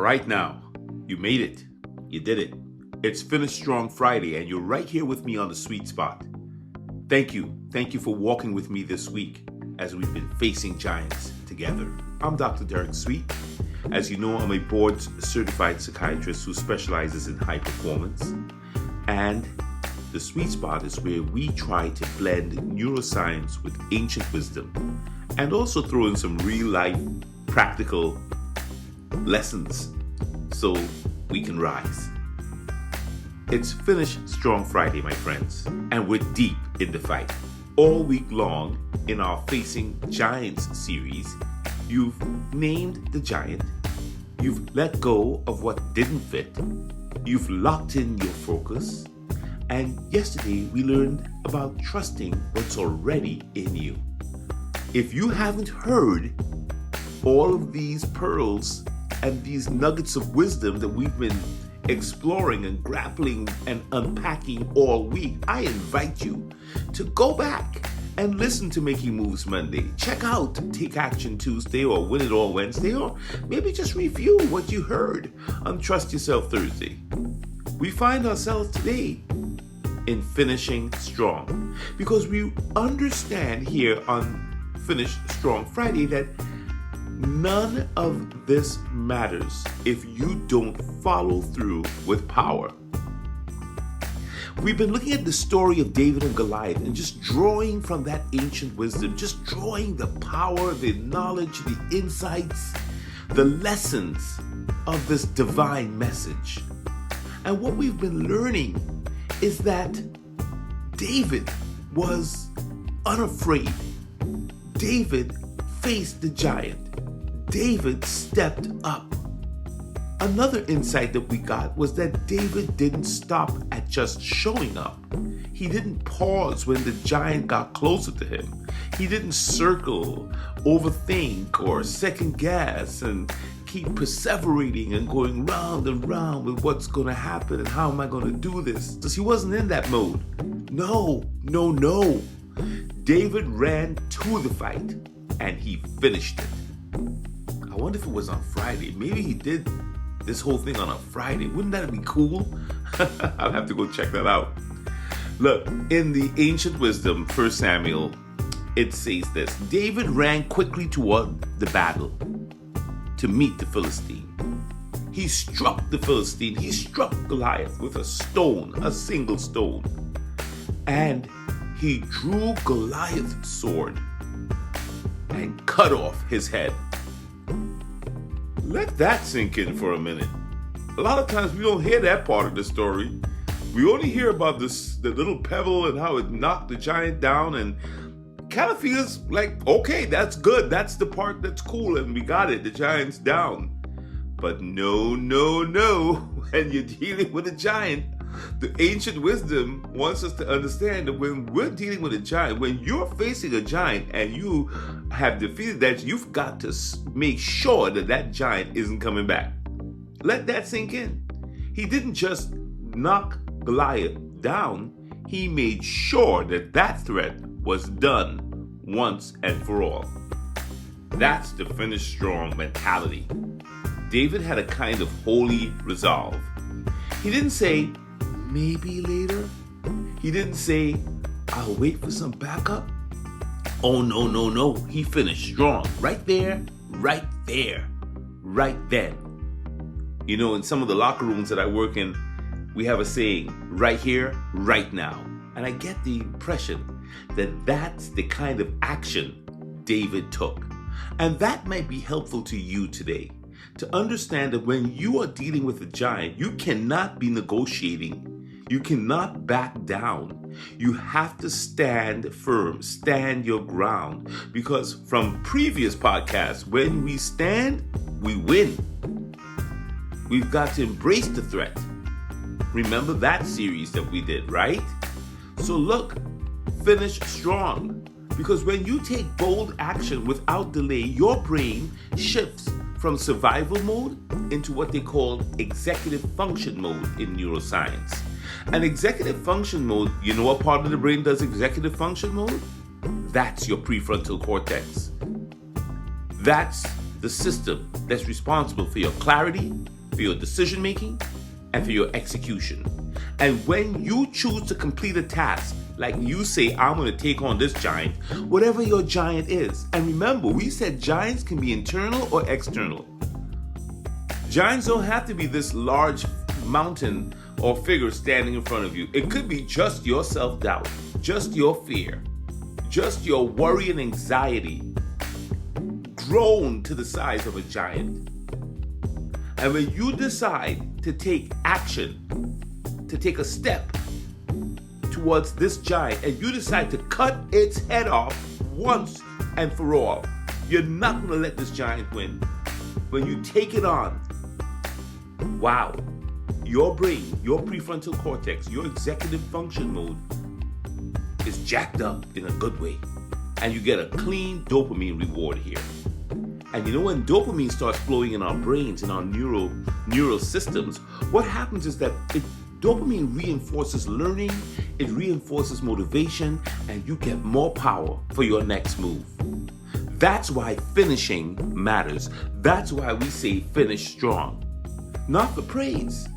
right now, you made it. You did it. It's Finish Strong Friday, and you're right here with me on the sweet spot. Thank you. Thank you for walking with me this week as we've been facing giants together. I'm Dr. Derek Sweet. As you know, I'm a board-certified psychiatrist who specializes in high performance. And the sweet spot is where we try to blend neuroscience with ancient wisdom and also throw in some real-life practical lessons so we can rise. It's Finish Strong Friday, my friends, and we're deep in the fight. All week long in our Facing Giants series, you've named the giant, you've let go of what didn't fit, you've locked in your focus, and yesterday we learned about trusting what's already in you. If you haven't heard all of these pearls and these nuggets of wisdom that we've been exploring and grappling and unpacking all week, I invite you to go back and listen to Making Moves Monday. Check out Take Action Tuesday or Win It All Wednesday, or maybe just review what you heard on Trust Yourself Thursday. We find ourselves today in finishing strong because we understand here on Finish Strong Friday that none of this matters if you don't follow through with power. We've been looking at the story of David and Goliath and just drawing from that ancient wisdom, just drawing the power, the knowledge, the insights, the lessons of this divine message. And what we've been learning is that David was unafraid. David faced the giant. David stepped up. Another insight that we got was that David didn't stop at just showing up. He didn't pause when the giant got closer to him. He didn't circle, overthink, or second guess and keep perseverating and going round and round with what's going to happen and how am I going to do this. Because he wasn't in that mode. No. David ran to the fight and he finished it. I wonder if it was on Friday. Maybe he did this whole thing on a Friday. Wouldn't that be cool? I'll have to go check that out. Look, in the ancient wisdom, 1 Samuel, it says this: David ran quickly toward the battle to meet the Philistine. He struck the Philistine. He struck Goliath with a stone, a single stone. And he drew Goliath's sword and cut off his head. Let that sink in for a minute. A lot of times we don't hear that part of the story. We only hear about the little pebble and how it knocked the giant down, and kind of feels like, okay, that's good. That's the part that's cool, and we got it. The giant's down. But no. When you're dealing with a giant, the ancient wisdom wants us to understand that when we're dealing with a giant, when you're facing a giant and you have defeated that, you've got to make sure that that giant isn't coming back. Let that sink in. He didn't just knock Goliath down. He made sure that that threat was done once and for all. That's the finish strong mentality. David had a kind of holy resolve. He didn't say, maybe later. He didn't say, I'll wait for some backup. Oh, no. He finished strong. Right there, right then. You know, in some of the locker rooms that I work in, we have a saying, right here, right now. And I get the impression that that's the kind of action David took. And that might be helpful to you today, to understand that when you are dealing with a giant, you cannot be negotiating. You cannot back down. You have to stand firm, stand your ground. Because from previous podcasts, when we stand, we win. We've got to embrace the threat. Remember that series that we did, right? So look, finish strong. Because when you take bold action without delay, your brain shifts from survival mode into what they call executive function mode in neuroscience. And executive function mode, you know what part of the brain does executive function mode? That's your prefrontal cortex. That's the system that's responsible for your clarity, for your decision making, and for your execution. And when you choose to complete a task, like you say, I'm going to take on this giant, whatever your giant is. And remember, we said giants can be internal or external. Giants don't have to be this large mountain or figure standing in front of you. It could be just your self-doubt, just your fear, just your worry and anxiety grown to the size of a giant. And when you decide to take action, to take a step towards this giant, and you decide to cut its head off once and for all, you're not going to let this giant win. When you take it on, wow, your brain, your prefrontal cortex, your executive function mode is jacked up in a good way. And you get a clean dopamine reward here. And you know, when dopamine starts flowing in our brains, in our neural systems, what happens is that dopamine reinforces learning, it reinforces motivation, and you get more power for your next move. That's why finishing matters. That's why we say finish strong. Not for praise,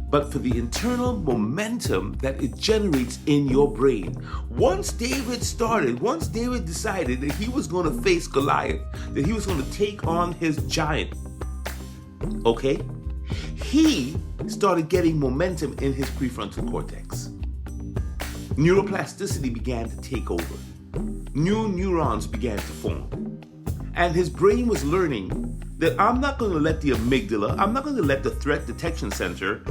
but for the internal momentum that it generates in your brain. Once David decided that he was going to face Goliath, that he was going to take on his giant, okay? He started getting momentum in his prefrontal cortex. Neuroplasticity began to take over. New neurons began to form. And his brain was learning that I'm not going to let the amygdala, I'm not going to let the threat detection center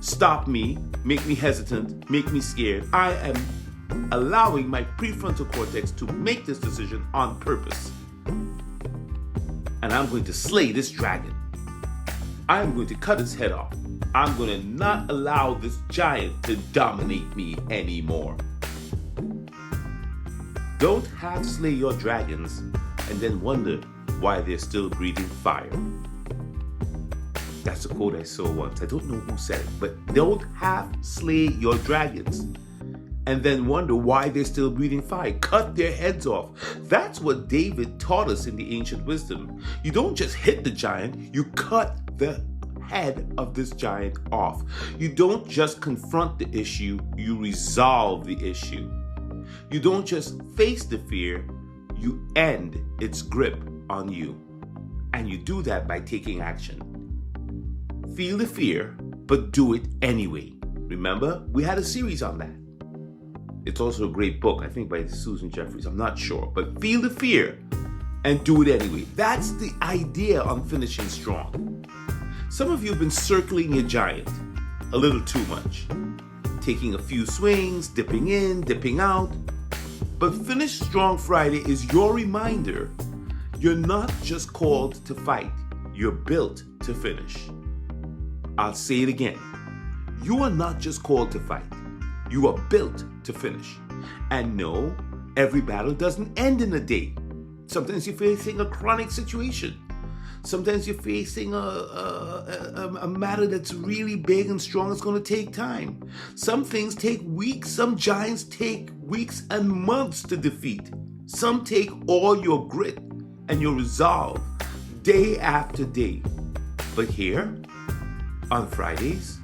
stop me, make me hesitant, make me scared. I am allowing my prefrontal cortex to make this decision on purpose. And I'm going to slay this dragon. I'm going to cut his head off. I'm going to not allow this giant to dominate me anymore. Don't half slay your dragons and then wonder why they're still breathing fire. That's a quote I saw once. I don't know who said it, but don't half slay your dragons and then wonder why they're still breathing fire. Cut their heads off. That's what David taught us in the ancient wisdom. You don't just hit the giant, you cut the head of this giant off. You don't just confront the issue, you resolve the issue. You don't just face the fear, you end its grip on you. And you do that by taking action. Feel the fear, but do it anyway. Remember, we had a series on that. It's also a great book, I think by Susan Jeffers, I'm not sure. But feel the fear and do it anyway. That's the idea on finishing strong. Some of you have been circling your giant a little too much. Taking a few swings, dipping in, dipping out. But Finish Strong Friday is your reminder you're not just called to fight, you're built to finish. I'll say it again. You are not just called to fight, you are built to finish. And no, every battle doesn't end in a day. Sometimes you're facing a chronic situation. Sometimes you're facing a matter that's really big and strong. It's going to take time. Some things take weeks. Some giants take weeks and months to defeat. Some take all your grit and your resolve day after day. But here, on Fridays,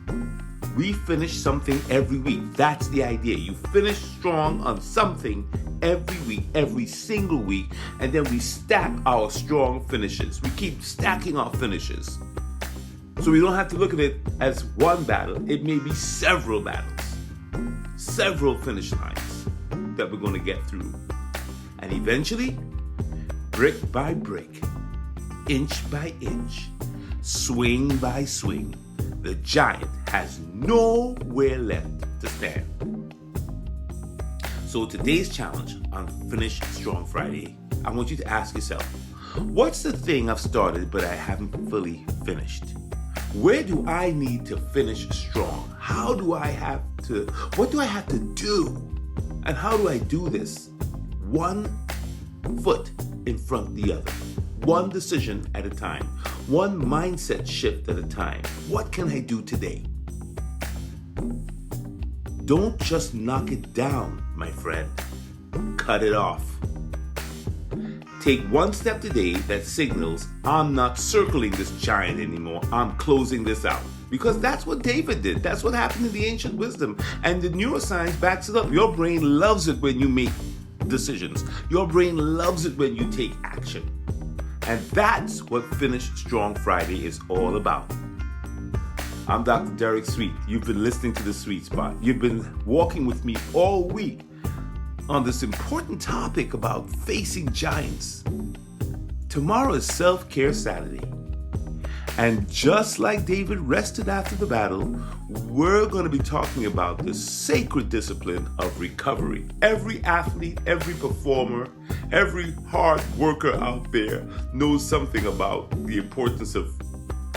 we finish something every week. That's the idea. You finish strong on something every week, every single week, and then we stack our strong finishes. We keep stacking our finishes. So we don't have to look at it as one battle. It may be several battles, several finish lines that we're going to get through. And eventually, brick by brick, inch by inch, swing by swing, the giant has nowhere left to stand. So today's challenge on Finish Strong Friday, I want you to ask yourself, what's the thing I've started but I haven't fully finished? Where do I need to finish strong? What do I have to do? And how do I do this? One foot in front of the other. One decision at a time. One mindset shift at a time. What can I do today? Don't just knock it down, my friend. Cut it off. Take one step today that signals, I'm not circling this giant anymore, I'm closing this out. Because that's what David did. That's what happened in the ancient wisdom. And the neuroscience backs it up. Your brain loves it when you make decisions. Your brain loves it when you take action. And that's what Finish Strong Friday is all about. I'm Dr. Derek Sweet. You've been listening to The Sweet Spot. You've been walking with me all week on this important topic about facing giants. Tomorrow is Self-Care Saturday. And just like David rested after the battle, we're going to be talking about the sacred discipline of recovery. Every athlete, every performer, every hard worker out there knows something about the importance of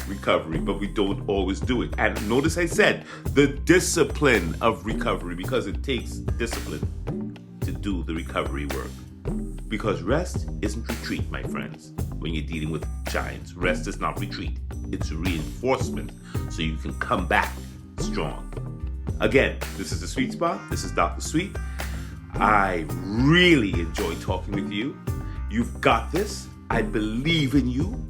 recovery, but we don't always do it. And notice I said the discipline of recovery, because it takes discipline to do the recovery work. Because rest isn't retreat, my friends. When you're dealing with giants, rest is not retreat. It's reinforcement so you can come back strong. Again, this is The Sweet Spot. This is Dr. Sweet. I really enjoy talking with you. You've got this. I believe in you.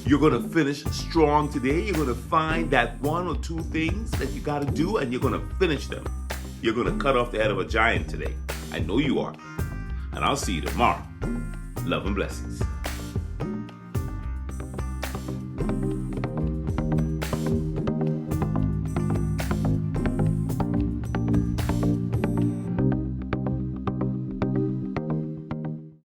You're going to finish strong today. You're going to find that one or two things that you got to do, and you're going to finish them. You're going to cut off the head of a giant today. I know you are. And I'll see you tomorrow. Love and blessings.